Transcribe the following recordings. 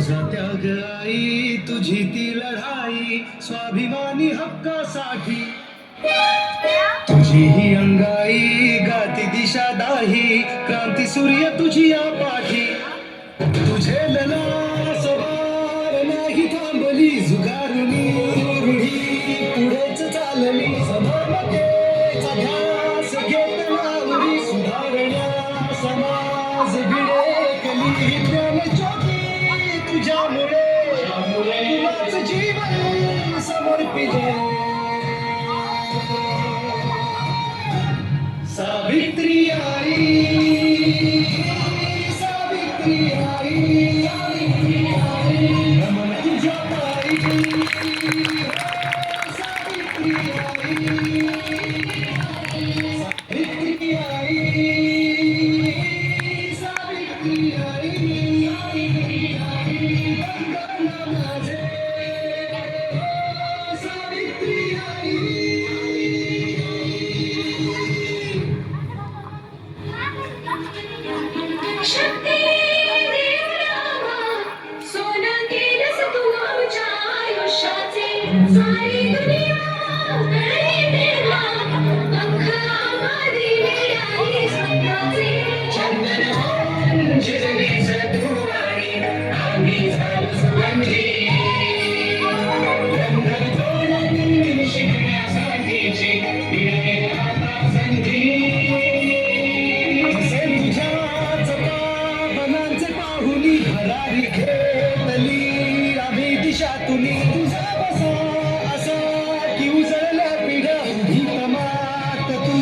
तुझा त्याग आई, तुझी ती लढाई स्वाभिमानी हक्कासाठी, तुझी ही अंगाई गाती दिशा दाही, क्रांती सूर्य तुझी या पाठी, तुझे लला सवार नाही थांबली, जुगारुनी रूढी पुढेच चालली, समानतेचा ध्यास घेत लावली, सुधारण्या समाज विडेकली, विज्ञान ज्योती तुझ्यामुळे तुलाच जीवन समर्पिले. सावित्री आई, सावित्री आई, नमन तुझ्या पायी, सावित्री आई, सावित्री आई, सावित्री आई, वंदन माझे सावित्री आई. शक्ती देवरामा, सोनं केलंस तू आमच्या आयुष्याचे, सारी दुनिया कळे तेव्हा, पंख आम्हा दिले आई स्वतःचे. चंदन होऊन जिरलीस तू आणि आम्ही झालो सुगंधी, बंधन तोडून शिकण्यासाठीची दिली आता संधी. पाहुनी भरारी घेतली आम्ही दिशातुनी, तुझा बसा असा की उजळल्या पिढ्या ही तमात तू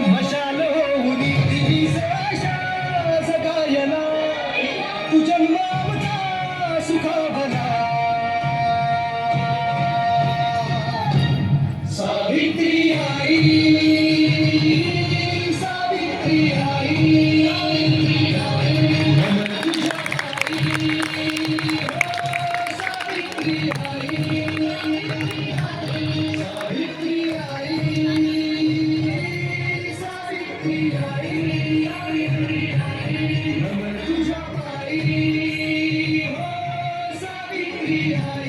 मशाल होऊनी, दिली आशा जगायला तू जन्माचा सुखावला. सावित्री आई, सावित्री आई, नमन तुझ्या पायी, हो सावित्री आई.